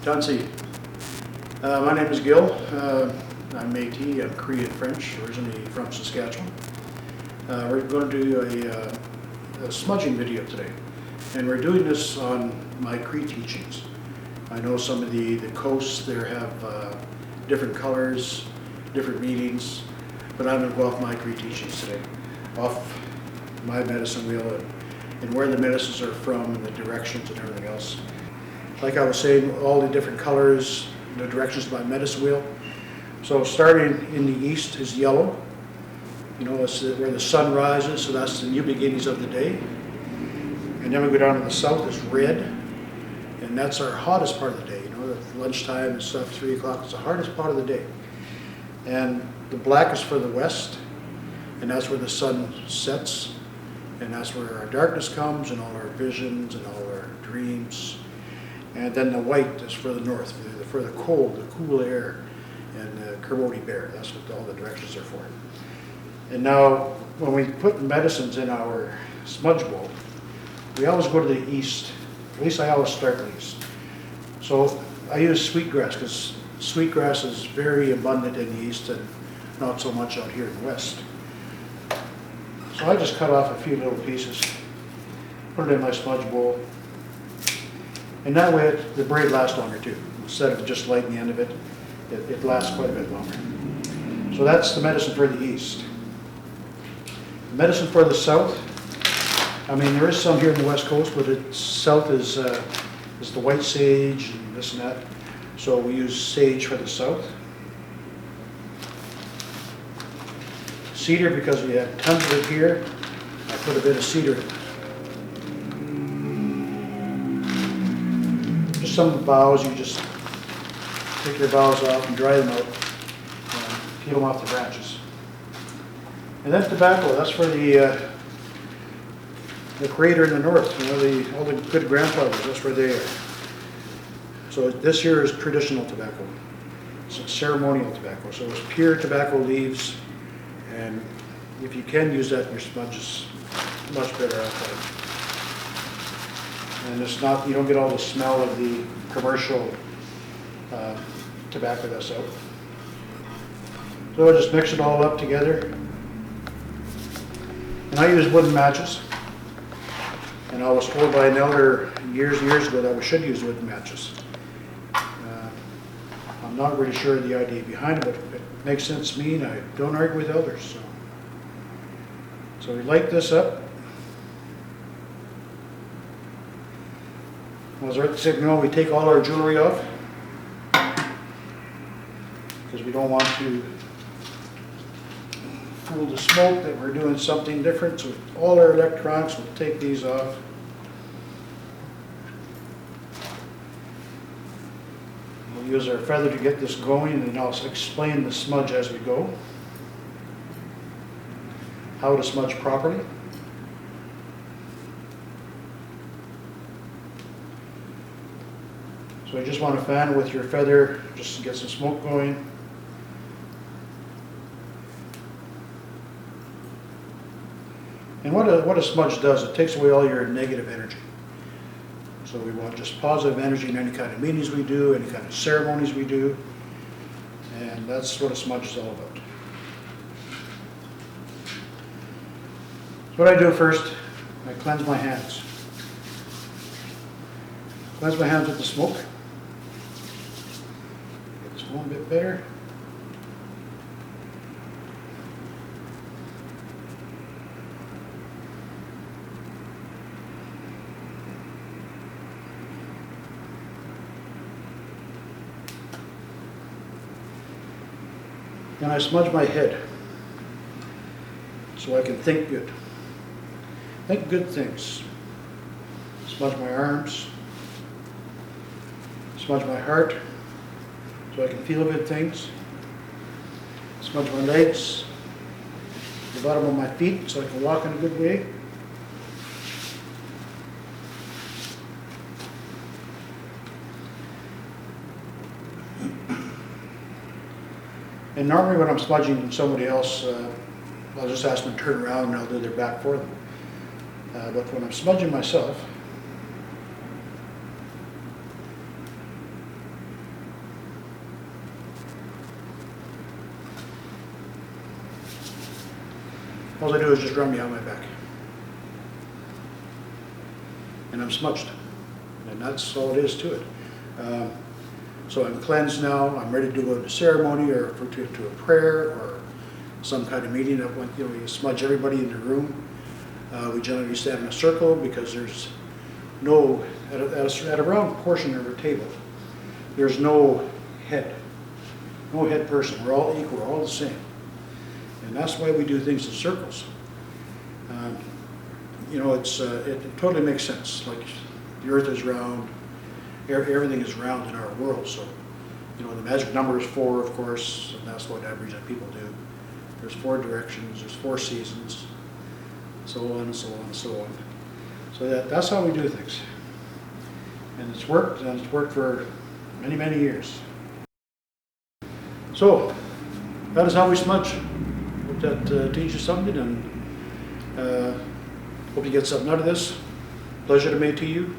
Tunsi. My name is Gil. I'm Métis. I'm Cree and French, originally from Saskatchewan. We're going to do a smudging video today, and we're doing this on my Cree teachings. I know some of the coasts there have different colors, different meanings, but I'm going to go off my Cree teachings today, off my medicine wheel and where the medicines are from and the directions and everything else. Like I was saying, all the different colors, the directions of my medicine wheel. So starting in the east is yellow. You know, it's where the sun rises, so that's the new beginnings of the day. And then we go down to the south is red, and that's our hottest part of the day. You know, the lunchtime and stuff, 3 o'clock is the hardest part of the day. And the black is for the west, and that's where the sun sets, and that's where our darkness comes and all our visions and all our dreams. And then the white is for the north, for the cold, the cool air, and the Kermode bear. That's what all the directions are for. And now, when we put medicines in our smudge bowl, we always go to the east. At least I always start east. So I use sweetgrass because sweetgrass is very abundant in the east and not so much out here in the west. So I just cut off a few little pieces, put it in my smudge bowl. And that way the braid lasts longer too. Instead of just lighting the end of it, it lasts quite a bit longer. So that's the medicine for the east. The medicine for the south, I mean there is some here in the west coast, but south is the white sage and this and that. So we use sage for the south. Cedar, because we have tons of it here, I put a bit of cedar in. Some of the boughs, you just take your boughs off and dry them out and peel them off the branches. And then tobacco, that's for the creator in the north, you know, all the good grandfathers, that's where they are. So this here is traditional tobacco. It's ceremonial tobacco, so it's pure tobacco leaves, and if you can use that in your smudges, much better off. And it's not, you don't get all the smell of the commercial tobacco that's out. So I just mix it all up together. And I use wooden matches. And I was told by an elder years and years ago that we should use wooden matches. I'm not really sure of the idea behind it, but it makes sense to me, and I don't argue with elders. So we light this up. As Rick said, you know, we take all our jewelry off because we don't want to fool the smoke that we're doing something different. So all our electronics, we'll take these off. We'll use our feather to get this going, and I'll explain the smudge as we go. How to smudge properly. So you just want to fan with your feather just to get some smoke going. And what a smudge does, it takes away all your negative energy. So we want just positive energy in any kind of meetings we do, any kind of ceremonies we do. And that's what a smudge is all about. So what I do first, I cleanse my hands. Cleanse my hands with the smoke. Get this one bit better. Then I smudge my head so I can think good. Think good things. Smudge my arms. Smudge my heart so I can feel good things. Smudge my legs, the bottom of my feet so I can walk in a good way. And normally when I'm smudging somebody else, I'll just ask them to turn around and I'll do their back for them. But when I'm smudging myself, All I do is just run behind my back. And I'm smudged. And that's all it is to it. So I'm cleansed now. I'm ready to go to ceremony or to a prayer or some kind of meeting. You smudge everybody in the room. We generally stand in a circle because there's no, at a round portion of a table, there's no head person. We're all equal, we're all the same. And that's why we do things in circles. It totally makes sense. Like the earth is round, everything is round in our world. So, the magic number is 4, of course, and that's what Aboriginal people do. There's 4 directions, there's 4 seasons, so on and so on and so on. So that's how we do things. And it's worked for many, many years. So, that is how we smudge. Hope that teaches you something, and hope you get something out of this. Pleasure to meet to you.